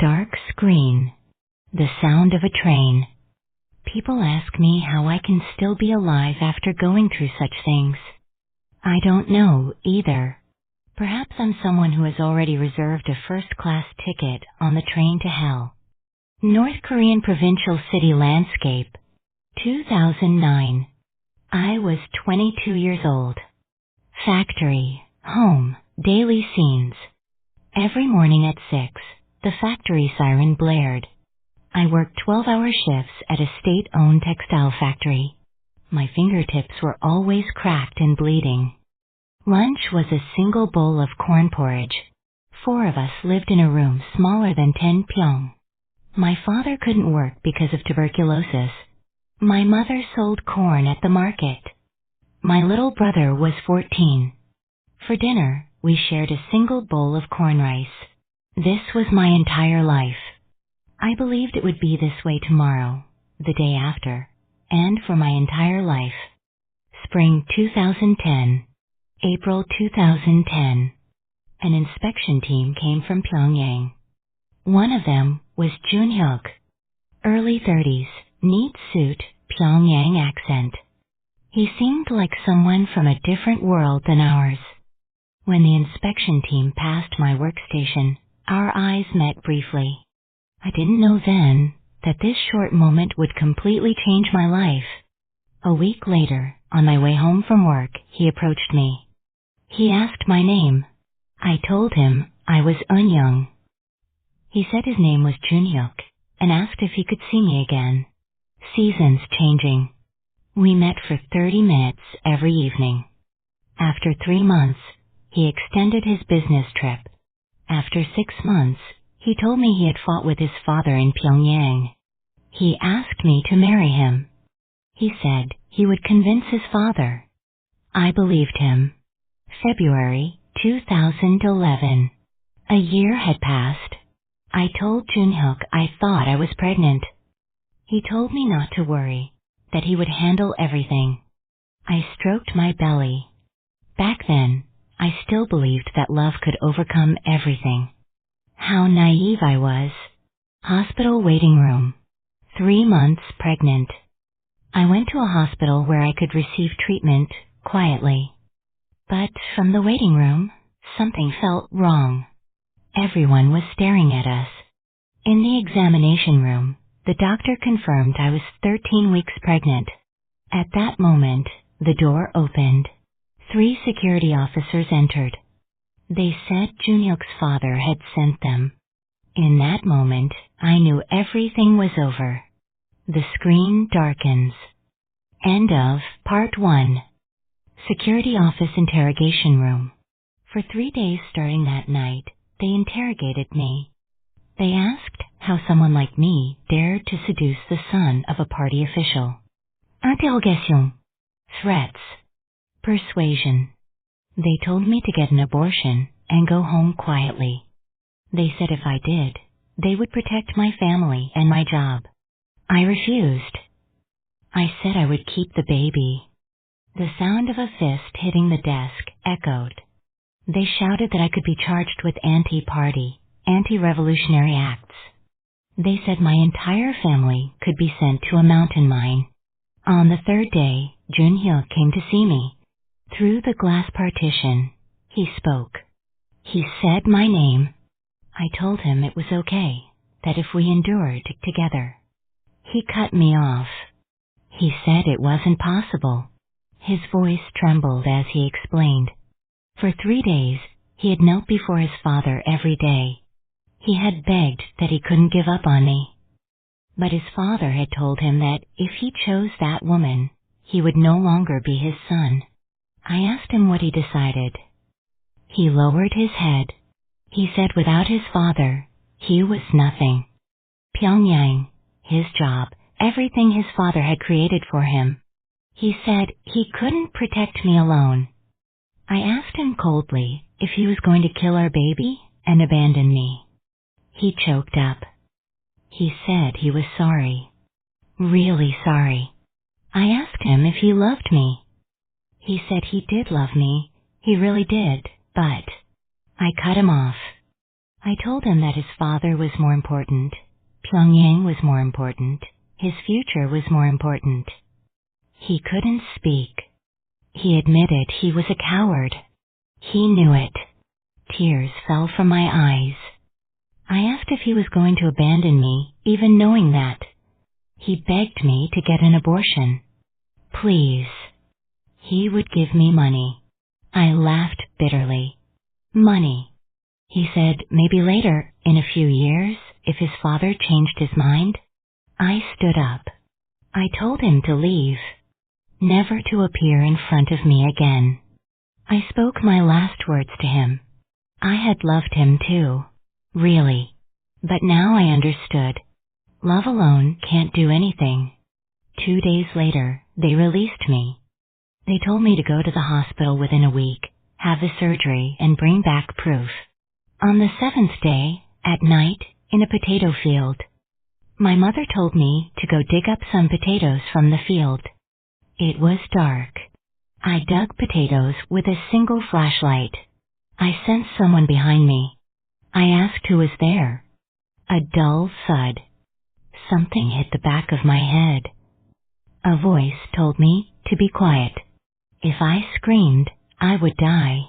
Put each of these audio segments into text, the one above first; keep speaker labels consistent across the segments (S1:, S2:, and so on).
S1: Dark screen. The sound of a train. People ask me how I can still be alive after going through such things. I don't know, either. Perhaps I'm someone who has already reserved a first-class ticket on the train to hell. North Korean provincial city landscape. 2009. I was 22 years old. Factory, home, daily scenes. Every morning at 6, the factory siren blared. I worked 12-hour shifts at a state-owned textile factory. My fingertips were always cracked and bleeding. Lunch was a single bowl of corn porridge. 4 of us lived in a room smaller than 10 pyong. My father couldn't work because of tuberculosis. My mother sold corn at the market. My little brother was 14. For dinner, we shared a single bowl of corn rice. This was my entire life. I believed it would be this way tomorrow, the day after, and for my entire life. Spring 2010. April 2010. An inspection team came from Pyongyang. One of them was Eunyeong. Early 30s, neat suit, Pyongyang accent. He seemed like someone from a different world than ours. When the inspection team passed my workstation, our eyes met briefly. I didn't know then that this short moment would completely change my life. A week later, on my way home from work, he approached me. He asked my name. I told him I was Eunyeong. He said his name was Junhyuk and asked if he could see me again. Seasons changing. We met for 30 minutes every evening. After 3 months, he extended his business trip. After 6 months, he told me he had fought with his father in Pyongyang. He asked me to marry him. He said he would convince his father. I believed him. February 2011. A year had passed. I told Junhyuk I thought I was pregnant. He told me not to worry, that he would handle everything. I stroked my belly. Back then, I still believed that love could overcome everything. How naive I was. Hospital waiting room. 3 months pregnant. I went to a hospital where I could receive treatment quietly. But from the waiting room, something felt wrong. Everyone was staring at us. In the examination room, the doctor confirmed I was 13 weeks pregnant. At that moment, the door opened. 3 security officers entered. They said Junhyuk's father had sent them. In that moment, I knew everything was over. The screen darkens. End of Part 1. Security Office Interrogation Room. For 3 days starting that night, they interrogated me. They asked how someone like me dared to seduce the son of a party official. Interrogation. Threats. Persuasion. They told me to get an abortion and go home quietly. They said if I did, they would protect my family and my job. I refused. I said I would keep the baby. The sound of a fist hitting the desk echoed. They shouted that I could be charged with anti-party, anti-revolutionary acts. They said my entire family could be sent to a mountain mine. On the 3rd day, Junhyuk came to see me. Through the glass partition, he spoke. He said my name. I told him it was okay, that if we endured together. He cut me off. He said it wasn't possible. His voice trembled as he explained. For 3 days, he had knelt before his father every day. He had begged that he couldn't give up on me. But his father had told him that if he chose that woman, he would no longer be his son. I asked him what he decided. He lowered his head. He said without his father, he was nothing. Pyongyang, his job, everything his father had created for him. He said he couldn't protect me alone. I asked him coldly if he was going to kill our baby and abandon me. He choked up. He said he was sorry. Really sorry. I asked him if he loved me. He said he did love me. He really did, but I cut him off. I told him that his father was more important, Pyongyang was more important, his future was more important. He couldn't speak. He admitted he was a coward. He knew it. Tears fell from my eyes. I asked if he was going to abandon me, even knowing that. He begged me to get an abortion. Please. He would give me money. I laughed bitterly. Money. He said maybe later, in a few years, if his father changed his mind. I stood up. I told him to leave. Never to appear in front of me again. I spoke my last words to him. I had loved him too. Really. But now I understood. Love alone can't do anything. 2 days later, they released me. They told me to go to the hospital within a week, have the surgery, and bring back proof. On the 7th day, at night, in a potato field, my mother told me to go dig up some potatoes from the field. It was dark. I dug potatoes with a single flashlight. I sensed someone behind me. I asked who was there. A dull thud. Something hit the back of my head. A voice told me to be quiet. If I screamed, I would die.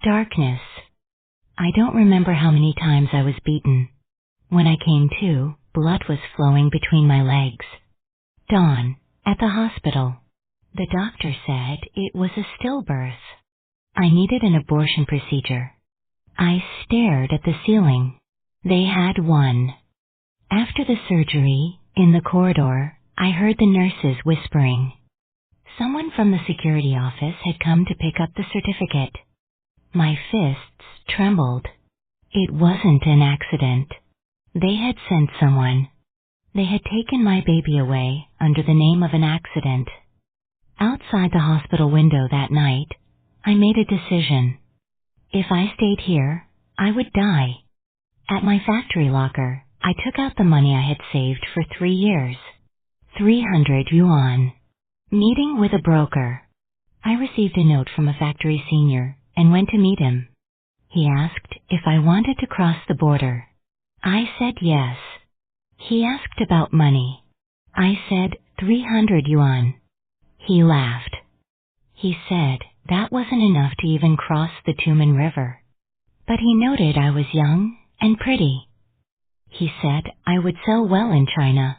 S1: Darkness. I don't remember how many times I was beaten. When I came to, blood was flowing between my legs. Dawn, at the hospital. The doctor said it was a stillbirth. I needed an abortion procedure. I stared at the ceiling. They had one. After the surgery, in the corridor, I heard the nurses whispering. Someone from the security office had come to pick up the certificate. My fists trembled. It wasn't an accident. They had sent someone. They had taken my baby away under the name of an accident. Outside the hospital window that night, I made a decision. If I stayed here, I would die. At my factory locker, I took out the money I had saved for 3 years. 300 yuan. Meeting with a broker. I received a note from a factory senior and went to meet him. He asked if I wanted to cross the border. I said yes. He asked about money. I said 300 yuan. He laughed. He said that wasn't enough to even cross the Tumen River. But he noted I was young and pretty. He said I would sell well in China.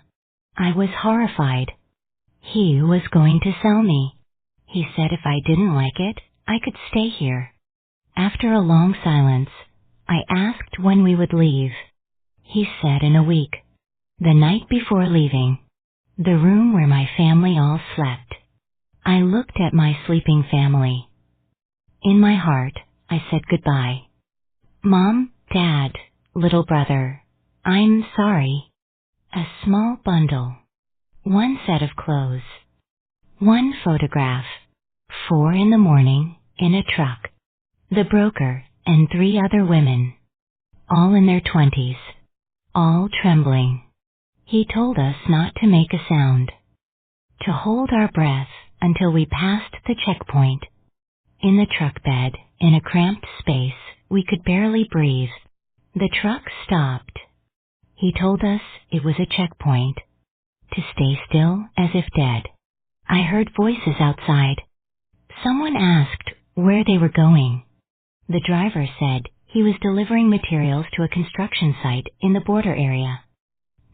S1: I was horrified. He was going to sell me. He said if I didn't like it, I could stay here. After a long silence, I asked when we would leave. He said in a week. The night before leaving. The room where my family all slept. I looked at my sleeping family. In my heart, I said goodbye. Mom, Dad, little brother, I'm sorry. A small bundle. 1 set of clothes. 1 photograph. 4 in the morning, in a truck. The broker and 3 other women. All in their 20s. All trembling. He told us not to make a sound. To hold our breath until we passed the checkpoint. In the truck bed, in a cramped space, we could barely breathe. The truck stopped. He told us it was a checkpoint. To stay still as if dead. I heard voices outside. Someone asked where they were going. The driver said he was delivering materials to a construction site in the border area.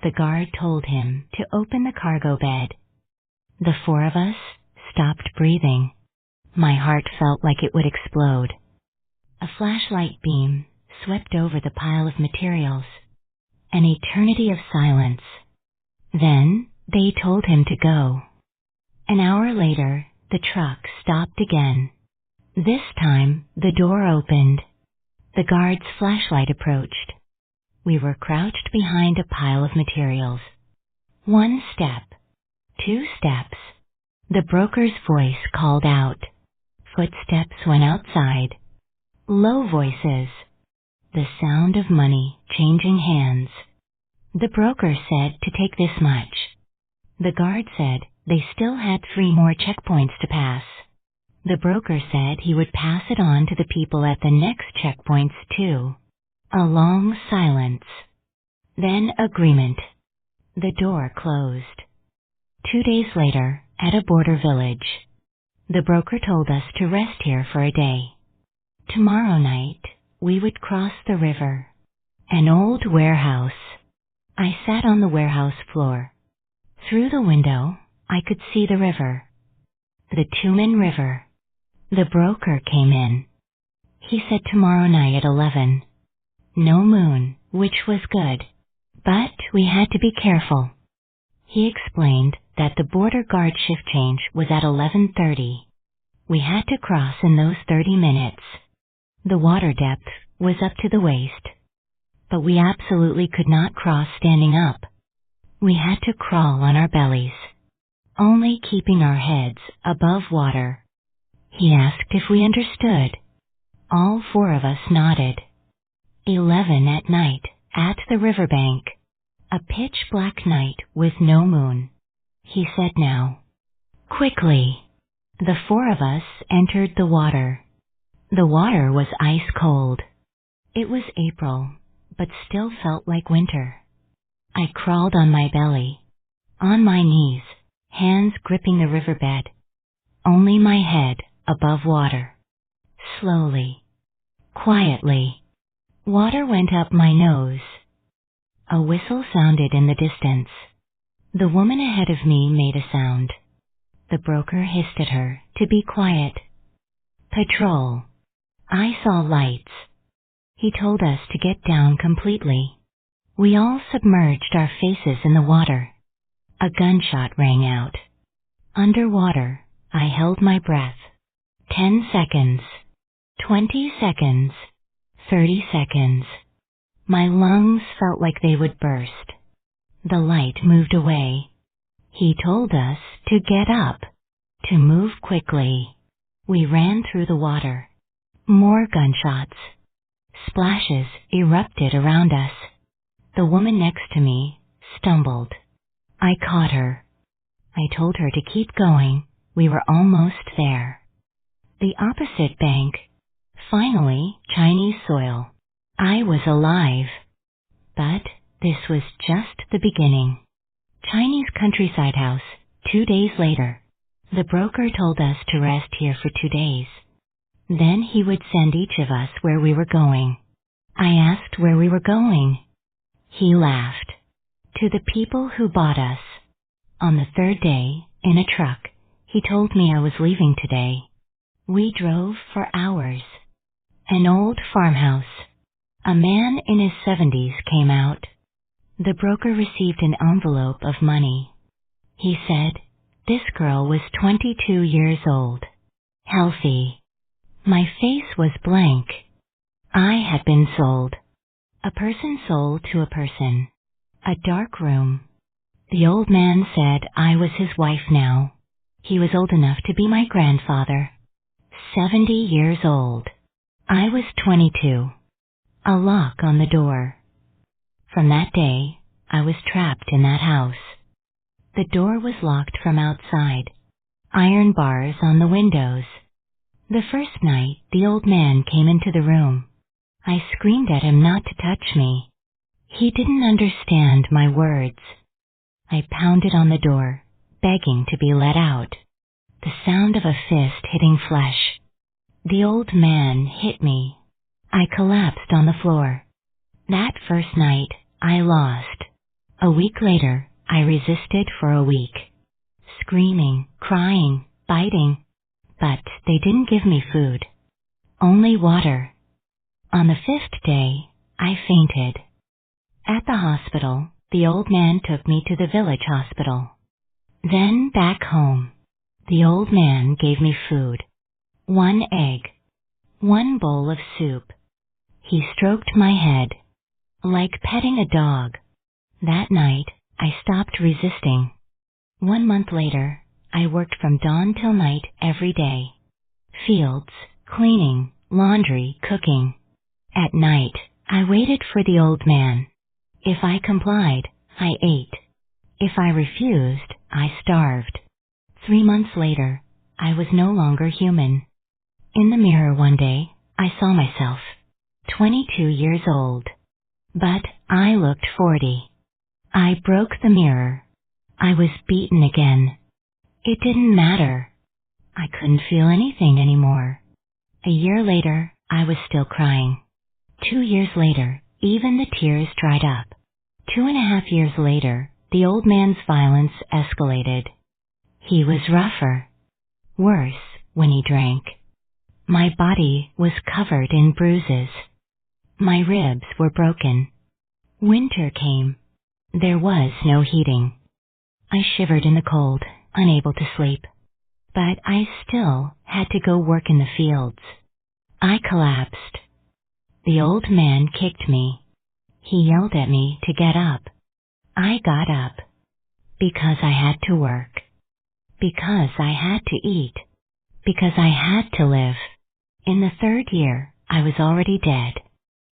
S1: The guard told him to open the cargo bed. The 4 of us stopped breathing. My heart felt like it would explode. A flashlight beam swept over the pile of materials. An eternity of silence. Then they told him to go. An hour later, the truck stopped again. This time, the door opened. The guard's flashlight approached. We were crouched behind a pile of materials. 1 step. 2 steps. The broker's voice called out. Footsteps went outside. Low voices. The sound of money changing hands. The broker said to take this much. The guard said they still had 3 more checkpoints to pass. The broker said he would pass it on to the people at the next checkpoints too. A long silence. Then agreement. The door closed. 2 days later, at a border village, the broker told us to rest here for a day. Tomorrow night, we would cross the river. An old warehouse. I sat on the warehouse floor. Through the window, I could see the river. The Tumen River. The broker came in. He said tomorrow night at 11. No moon, which was good. But we had to be careful. He explained that the border guard shift change was at 11:30. We had to cross in those 30 minutes. The water depth was up to the waist. But we absolutely could not cross standing up. We had to crawl on our bellies, only keeping our heads above water. He asked if we understood. All 4 of us nodded. 11 at night, at the riverbank. A pitch-black night with no moon. He said now. Quickly. The 4 of us entered the water. The water was ice cold. It was April, but still felt like winter. I crawled on my belly, on my knees, hands gripping the riverbed, only my head above water. Slowly, quietly, water went up my nose. A whistle sounded in the distance. The woman ahead of me made a sound. The broker hissed at her to be quiet. Patrol. I saw lights. He told us to get down completely. We all submerged our faces in the water. A gunshot rang out. Underwater, I held my breath. 10 seconds. 20 seconds. 30 seconds. My lungs felt like they would burst. The light moved away. He told us to get up, to move quickly. We ran through the water. More gunshots. Splashes erupted around us. The woman next to me stumbled. I caught her. I told her to keep going. We were almost there. The opposite bank. Finally, Chinese soil. I was alive. But this was just the beginning. Chinese countryside house, 2 days later. The broker told us to rest here for 2 days. Then he would send each of us where we were going. I asked where we were going. He laughed. To the people who bought us. On the 3rd day, in a truck, he told me I was leaving today. We drove for hours. An old farmhouse. A man in his 70s came out. The broker received an envelope of money. He said, this girl was 22 years old. Healthy. My face was blank. I had been sold. A person sold to a person. A dark room. The old man said I was his wife now. He was old enough to be my grandfather. 70 years old. I was 22. A lock on the door. From that day, I was trapped in that house. The door was locked from outside. Iron bars on the windows. The first night, the old man came into the room. I screamed at him not to touch me. He didn't understand my words. I pounded on the door, begging to be let out. The sound of a fist hitting flesh. The old man hit me. I collapsed on the floor. That first night, I lost. A week later, I resisted for a week. Screaming, crying, biting. But they didn't give me food. Only water. On the 5th day, I fainted. At the hospital, the old man took me to the village hospital. Then back home. The old man gave me food. 1 egg. 1 bowl of soup. He stroked my head. Like petting a dog. That night, I stopped resisting. 1 month later, I worked from dawn till night every day. Fields, cleaning, laundry, cooking. At night, I waited for the old man. If I complied, I ate. If I refused, I starved. 3 months later, I was no longer human. In the mirror one day, I saw myself. 22 years old. But I looked 40. I broke the mirror. I was beaten again. It didn't matter. I couldn't feel anything anymore. A year later, I was still crying. 2 years later, even the tears dried up. 2.5 years later, the old man's violence escalated. He was rougher. Worse, when he drank. My body was covered in bruises. My ribs were broken. Winter came. There was no heating. I shivered in the cold, unable to sleep. But I still had to go work in the fields. I collapsed. The old man kicked me. He yelled at me to get up. I got up. Because I had to work. Because I had to eat. Because I had to live. In the 3rd year, I was already dead.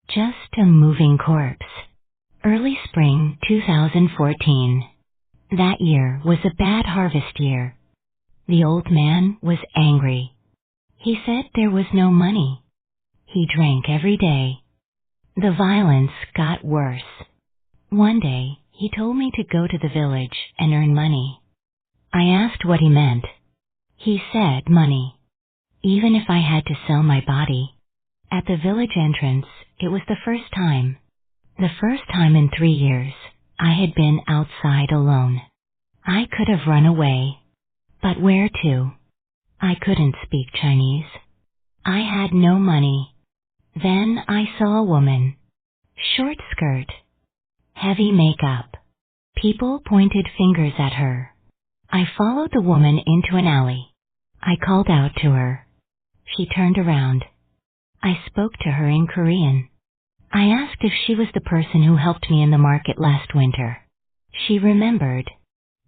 S1: Just a moving corpse. Early spring 2014. That year was a bad harvest year. The old man was angry. He said there was no money. He drank every day. The violence got worse. One day, he told me to go to the village and earn money. I asked what he meant. He said money. Even if I had to sell my body. At the village entrance, it was the first time. The first time in 3 years, I had been outside alone. I could have run away. But where to? I couldn't speak Chinese. I had no money. Then I saw a woman. Short skirt. Heavy makeup. People pointed fingers at her. I followed the woman into an alley. I called out to her. She turned around. I spoke to her in Korean. I asked if she was the person who helped me in the market last winter. She remembered.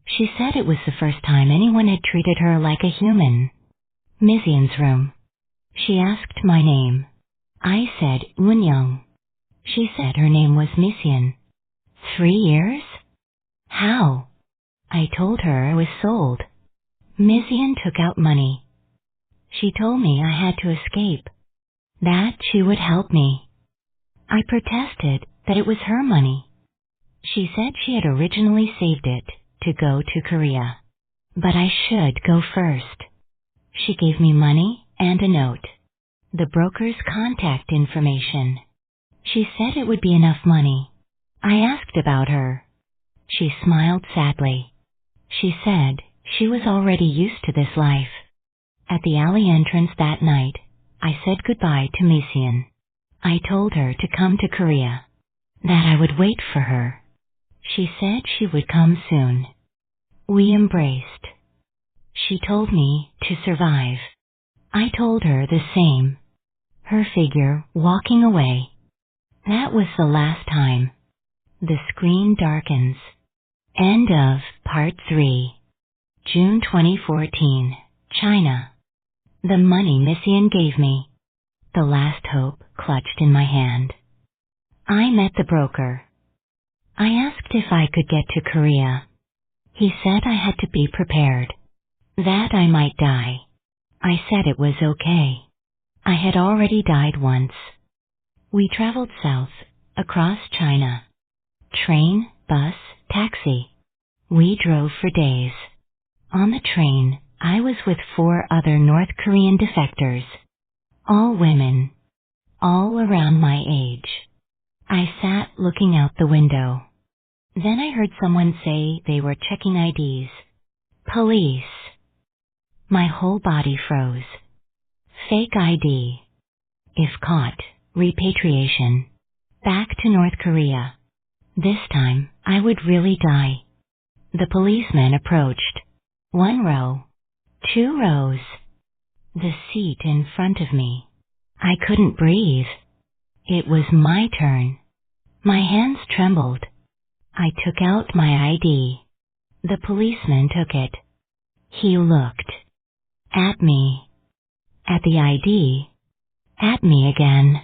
S1: She said it was the first time anyone had treated her like a human. Misen's room. She asked my name. I said Eunyeong. She said her name was Misen. 3 years? How? I told her I was sold. Misen took out money. She told me I had to escape. That she would help me. I protested that it was her money. She said she had originally saved it to go to Korea. But I should go first. She gave me money and a note. The broker's contact information. She said it would be enough money. I asked about her. She smiled sadly. She said she was already used to this life. At the alley entrance that night, I said goodbye to Misen. I told her to come to Korea. That I would wait for her. She said she would come soon. We embraced. She told me to survive. I told her the same. Her figure walking away. That was the last time. The screen darkens. End of Part 3. June 2014. China. The money Misen gave me. The last hope clutched in my hand. I met the broker. I asked if I could get to Korea. He said I had to be prepared. That I might die. I said it was okay. I had already died once. We traveled south, across China. Train, bus, taxi. We drove for days. On the train, I was with 4 other North Korean defectors. All women. All around my age. I sat looking out the window. Then I heard someone say they were checking IDs. Police. My whole body froze. Fake ID. If caught, repatriation. Back to North Korea. This time, I would really die. The policeman approached. 1 row. 2 rows. The seat in front of me. I couldn't breathe. It was my turn. My hands trembled. I took out my ID. The policeman took it. He looked. At me. At the ID. At me again.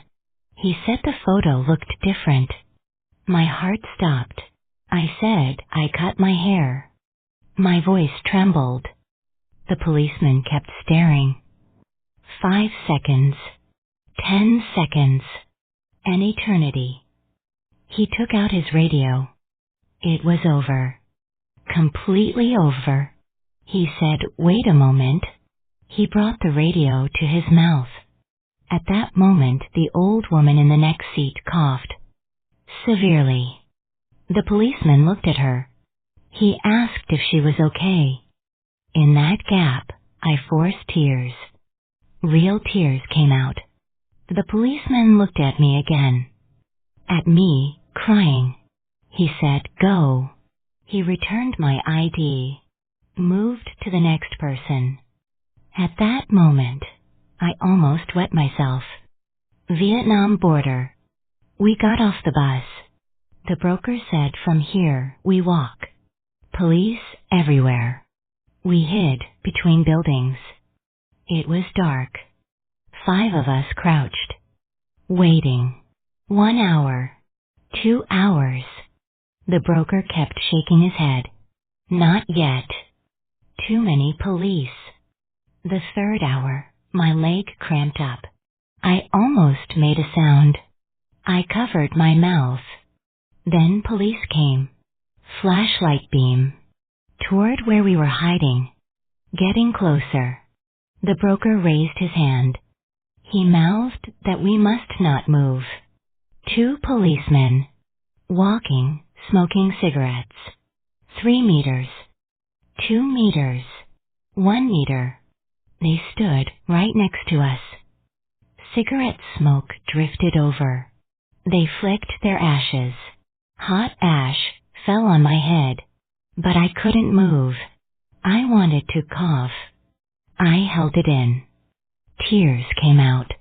S1: He said the photo looked different. My heart stopped. I said I cut my hair. My voice trembled. The policeman kept staring. 5 seconds. 10 seconds. An eternity. He took out his radio. It was over. Completely over. He said, "Wait a moment." He brought the radio to his mouth. At that moment, the old woman in the next seat coughed severely. The policeman looked at her. He asked if she was okay. In that gap, I forced tears. Real tears came out. The policeman looked at me again. At me, crying. He said, "Go." He returned my ID. Moved to the next person. At that moment, I almost wet myself. Vietnam border. We got off the bus. The broker said, "From here, we walk." Police everywhere. We hid between buildings. It was dark. 5 of us crouched. Waiting. 1 hour. 2 hours. The broker kept shaking his head. Not yet. Too many police. The 3rd hour, my leg cramped up. I almost made a sound. I covered my mouth. Then police came. Flashlight beam. Toward where we were hiding. Getting closer. The broker raised his hand. He mouthed that we must not move. 2 policemen. Walking, smoking cigarettes. 3 meters. 2 meters. 1 meter. They stood right next to us. Cigarette smoke drifted over. They flicked their ashes. Hot ash fell on my head. But I couldn't move. I wanted to cough. I held it in. Tears came out.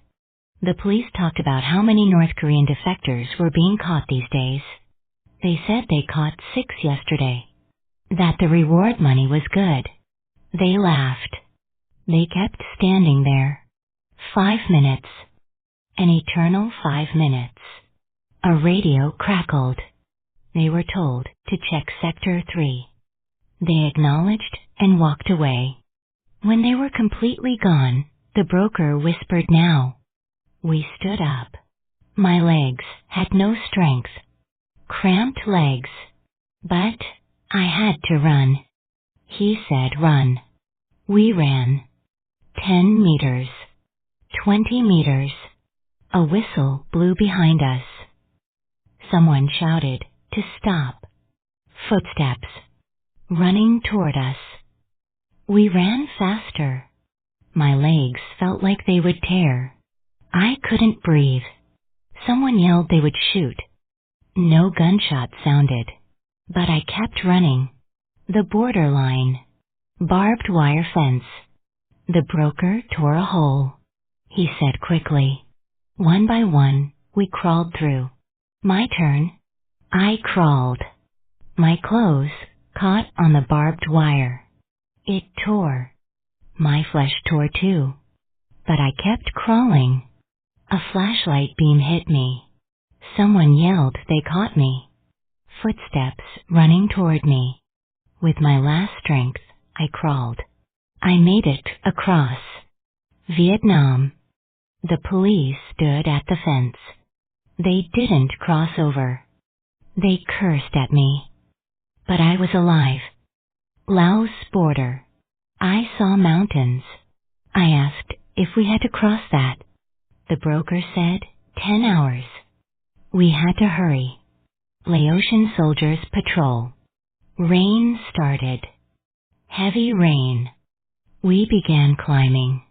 S1: The police talked about how many North Korean defectors were being caught these days. They said they caught 6 yesterday. That the reward money was good. They laughed. They kept standing there. 5 minutes. An eternal 5 minutes. A radio crackled. They were told to check Sector 3. They acknowledged and walked away. When they were completely gone, the broker whispered, "Now." We stood up. My legs had no strength. Cramped legs. But I had to run. He said, "Run." We ran. 10 meters. 20 meters. A whistle blew behind us. Someone shouted to stop. Footsteps. Running toward us. We ran faster. My legs felt like they would tear. I couldn't breathe. Someone yelled they would shoot. No gunshot sounded. But I kept running. The borderline. Barbed wire fence. The broker tore a hole. He said quickly. One by one, we crawled through. My turn. I crawled. My clothes caught on the barbed wire. It tore. My flesh tore too. But I kept crawling. A flashlight beam hit me. Someone yelled they caught me. Footsteps running toward me. With my last strength, I crawled. I made it across. Vietnam. The police stood at the fence. They didn't cross over. They cursed at me. But I was alive. Laos border. I saw mountains. I asked if we had to cross that. The broker said 10 hours. We had to hurry. Laotian soldiers patrol. Rain started. Heavy rain. We began climbing.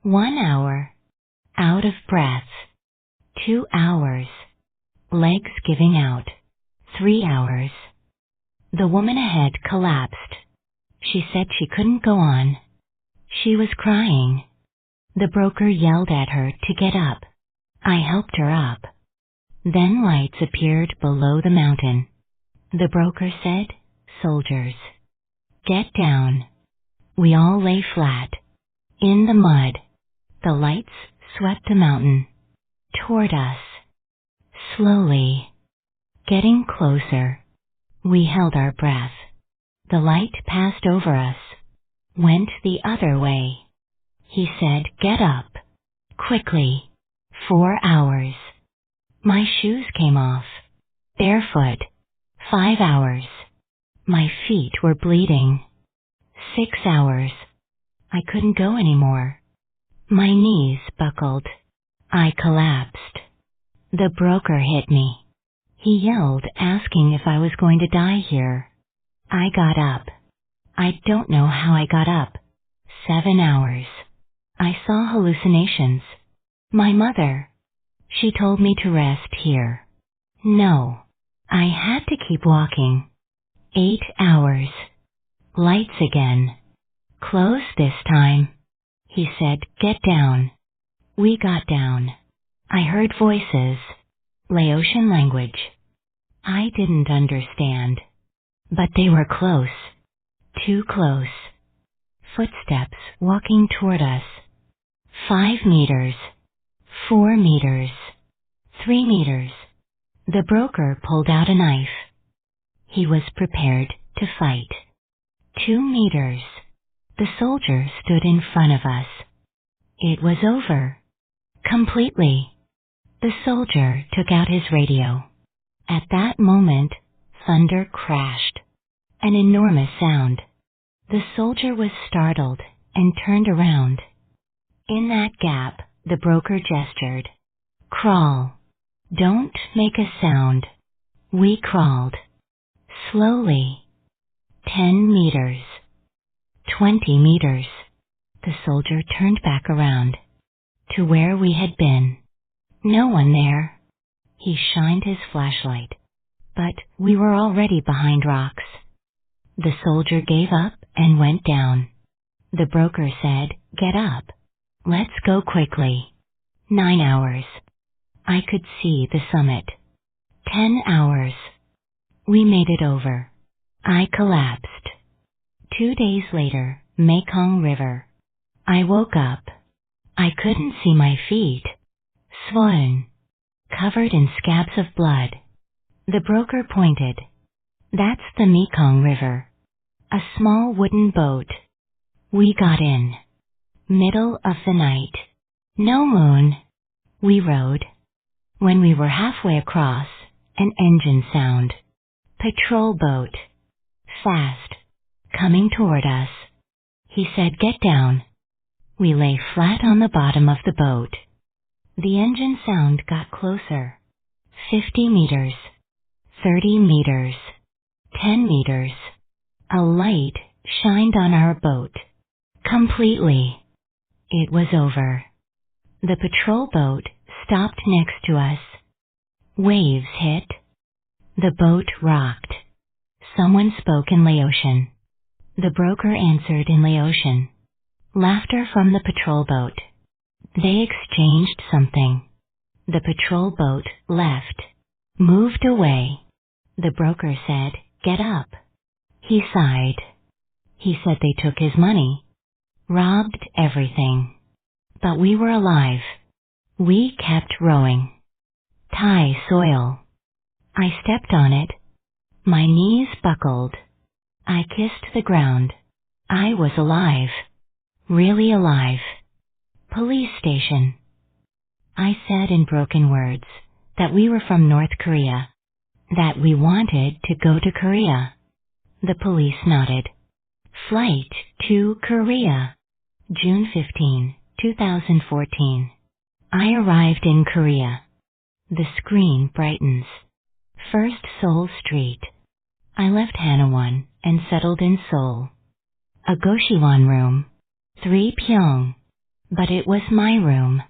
S1: 1 hour. Out of breath. 2 hours. Legs giving out. 3 hours. The woman ahead collapsed. She said she couldn't go on. She was crying. The broker yelled at her to get up. I helped her up. Then lights appeared below the mountain. The broker said, "Soldiers, get down." We all lay flat. In the mud. The lights swept the mountain. Toward us. Slowly. Getting closer. We held our breath. The light passed over us. Went the other way. He said, "Get up. Quickly. 4 hours." My shoes came off. Barefoot. 5 hours. My feet were bleeding. 6 hours. I couldn't go anymore. My knees buckled. I collapsed. The broker hit me. He yelled, asking if I was going to die here. I got up. I don't know how I got up. 7 hours. I saw hallucinations. My mother. She told me to rest here. No. I had to keep walking. 8 hours. Lights again. Close this time. He said, get down. We got down. I heard voices. Laotian language. I didn't understand. But they were close. Too close. Footsteps walking toward us. 5 meters. 4 meters. 3 meters. The broker pulled out a knife. He was prepared to fight. 2 meters. The soldier stood in front of us. It was over. Completely. The soldier took out his radio. At that moment, thunder crashed. An enormous sound. The soldier was startled and turned around. In that gap, the broker gestured. Crawl. Don't make a sound. We crawled. Slowly. 10 meters. 20 meters. The soldier turned back around. To where we had been. No one there. He shined his flashlight. But we were already behind rocks. The soldier gave up and went down. The broker said, get up. Let's go quickly. 9 hours. I could see the summit. 10 hours. We made it over. I collapsed. 2 days later, Mekong River. I woke up. I couldn't see my feet. Swollen. Covered in scabs of blood. The broker pointed. That's the Mekong River. A small wooden boat. We got in. Middle of the night. No moon. We rowed. When we were halfway across, an engine sound. Patrol boat. Fast. Coming toward us. He said, get down. We lay flat on the bottom of the boat. The engine sound got closer. 50 meters. 30 meters. 10 meters. A light shined on our boat. Completely. It was over. The patrol boat stopped next to us. Waves hit. The boat rocked. Someone spoke in Laotian. The broker answered in Laotian. Laughter from the patrol boat. They exchanged something. The patrol boat left. Moved away. The broker said, get up. He sighed. He said they took his money. Robbed everything. But we were alive. We kept rowing. Thai soil. I stepped on it. My knees buckled. I kissed the ground. I was alive. Really alive. Police station. I said in broken words that we were from North Korea. That we wanted to go to Korea. The police nodded. Flight to Korea. June 15, 2014. I arrived in Korea. The screen brightens. First Seoul Street. I left Hanawon and settled in Seoul. A Goshiwon room. 3 Pyong. But it was my room.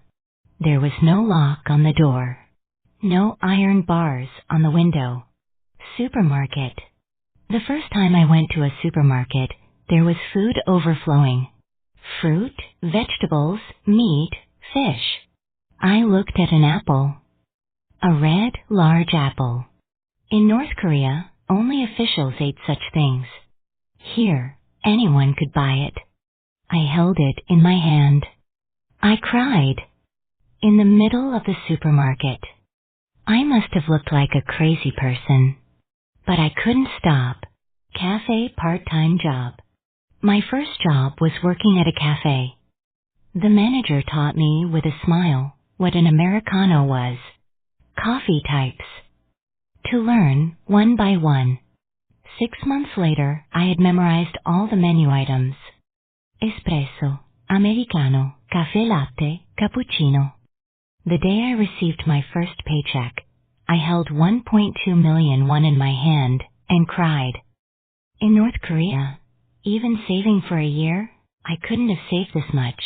S1: There was no lock on the door. No iron bars on the window. Supermarket. The first time I went to a supermarket, there was food overflowing. Fruit, vegetables, meat, fish. I looked at an apple. A red, large apple. In North Korea, only officials ate such things. Here, anyone could buy it. I held it in my hand. I cried. In the middle of the supermarket. I must have looked like a crazy person. But I couldn't stop. Cafe part-time job. My first job was working at a cafe. The manager taught me with a smile what an Americano was. Coffee types. To learn, one by one. 6 months later, I had memorized all the menu items. Espresso, Americano, Caffè Latte, Cappuccino. The day I received my first paycheck, I held 1.2 million won in my hand and cried. In North Korea, even saving for a year, I couldn't have saved this much.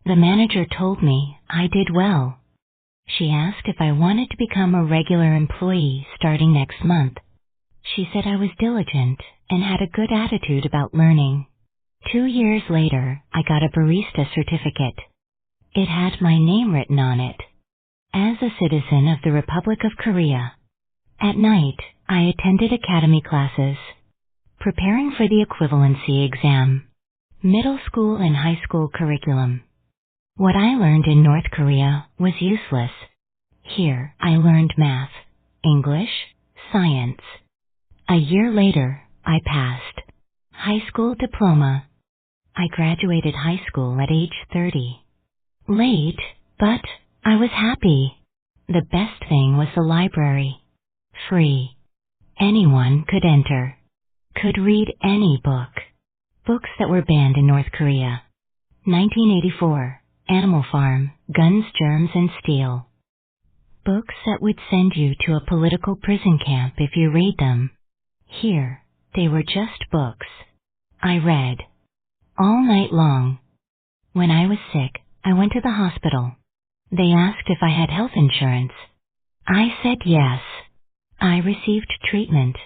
S1: The manager told me I did well. She asked if I wanted to become a regular employee starting next month. She said I was diligent and had a good attitude about learning. 2 years later, I got a barista certificate. It had my name written on it. As a citizen of the Republic of Korea. At night, I attended academy classes, preparing for the equivalency exam. Middle school and high school curriculum. What I learned in North Korea was useless. Here, I learned math, English, science. A year later, I passed. High school diploma. I graduated high school at age 30. Late, but I was happy. The best thing was the library. Free. Anyone could enter. Could read any book. Books that were banned in North Korea. 1984. Animal Farm, Guns, Germs, and Steel. Books that would send you to a political prison camp if you read them. Here, they were just books. I read. All night long. When I was sick, I went to the hospital. They asked if I had health insurance. I said yes. I received treatment.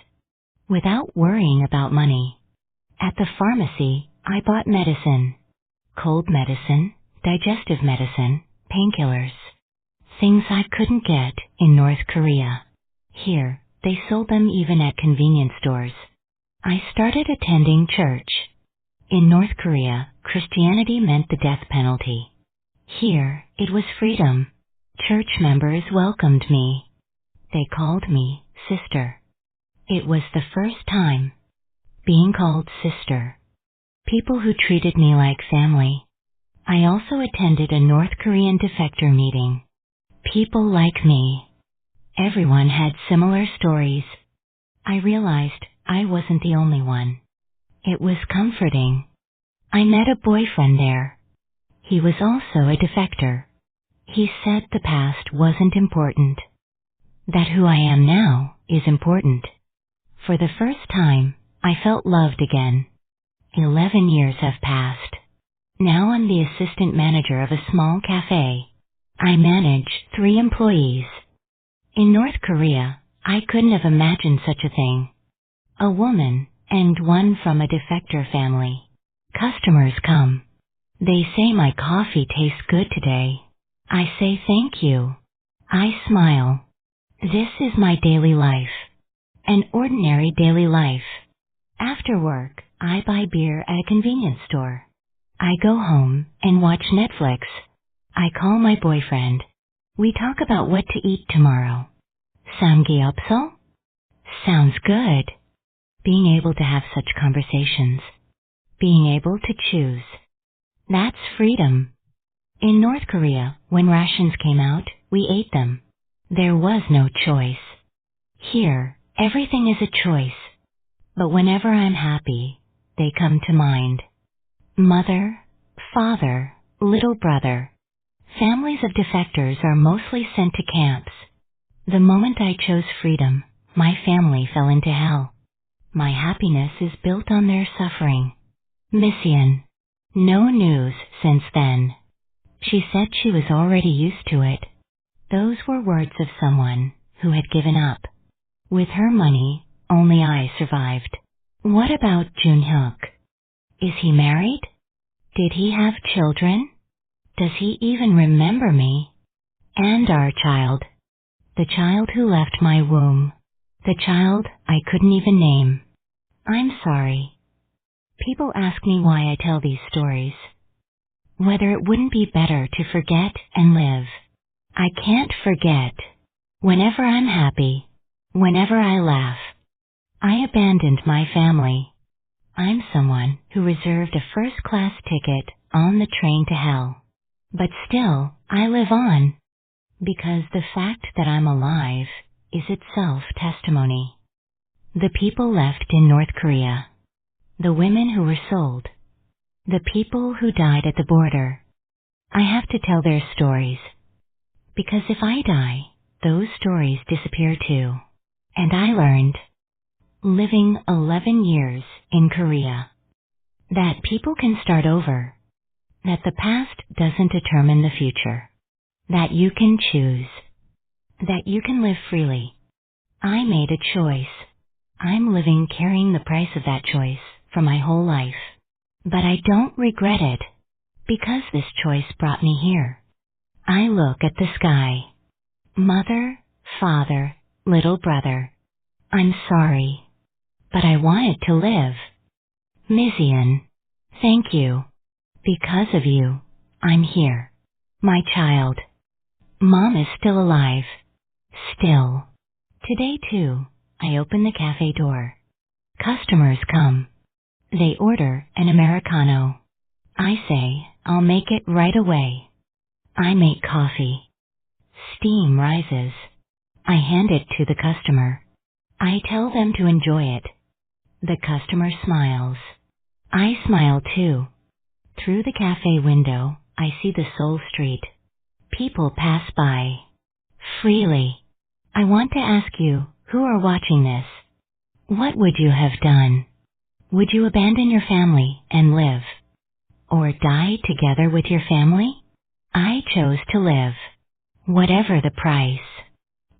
S1: Without worrying about money. At the pharmacy, I bought medicine. Cold medicine, digestive medicine, painkillers. Things I couldn't get in North Korea. Here, they sold them even at convenience stores. I started attending church. In North Korea, Christianity meant the death penalty. Here, it was freedom. Church members welcomed me. They called me sister. It was the first time. Being called sister. People who treated me like family. I also attended a North Korean defector meeting. People like me. Everyone had similar stories. I realized I wasn't the only one. It was comforting. I met a boyfriend there. He was also a defector. He said the past wasn't important. That who I am now is important. For the first time, I felt loved again. 11 years have passed. Now I'm the assistant manager of a small cafe. I manage 3 employees. In North Korea, I couldn't have imagined such a thing. A woman, and one from a defector family. Customers come. They say my coffee tastes good today. I say thank you. I smile. This is my daily life. An ordinary daily life. After work, I buy beer at a convenience store. I go home and watch Netflix. I call my boyfriend. We talk about what to eat tomorrow. Samgyeopsal? Sounds good. Being able to have such conversations. Being able to choose. That's freedom. In North Korea, when rations came out, we ate them. There was no choice. Here, everything is a choice. But whenever I'm happy, they come to mind. Mother, father, little brother. Families of defectors are mostly sent to camps. The moment I chose freedom, my family fell into hell. My happiness is built on their suffering. Misen. No news since then. She said she was already used to it. Those were words of someone who had given up. With her money, only I survived. What about Eunyeong? Is he married? Did he have children? Does he even remember me? And our child. The child who left my womb. The child I couldn't even name. I'm sorry. People ask me why I tell these stories. Whether it wouldn't be better to forget and live. I can't forget. Whenever I'm happy. Whenever I laugh. I abandoned my family. I'm someone who reserved a first-class ticket on the train to hell. But still, I live on. because the fact that I'm alive is itself testimony. The people left in North Korea, the women who were sold, the people who died at the border. I have to tell their stories, because if I die, those stories disappear too. And I learned, living 11 years in Korea, that people can start over, that the past doesn't determine the future, that you can choose, that you can live freely. I made a choice. I'm living carrying the price of that choice for my whole life. But I don't regret it, because this choice brought me here. I look at the sky. Mother, father, little brother. I'm sorry, but I wanted to live. Misen, thank you. Because of you, I'm here. My child. Mom is still alive. Still. Today too, I open the cafe door. Customers come. They order an Americano. I say, I'll make it right away. I make coffee. Steam rises. I hand it to the customer. I tell them to enjoy it. The customer smiles. I smile too. Through the cafe window, I see the Seoul street. People pass by. Freely. I want to ask you, who are watching this, what would you have done? Would you abandon your family and live? Or die together with your family? I chose to live. Whatever the price.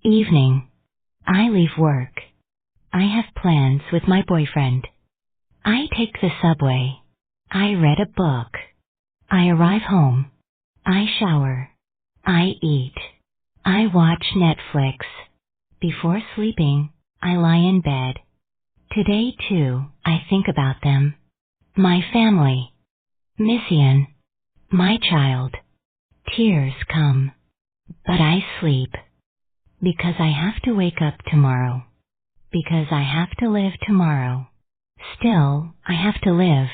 S1: Evening. I leave work. I have plans with my boyfriend. I take the subway. I read a book. I arrive home. I shower. I eat. I watch Netflix. Before sleeping, I lie in bed. Today too, I think about them. My family. Misen. My child. Tears come. But I sleep. Because I have to wake up tomorrow. Because I have to live tomorrow. Still, I have to live.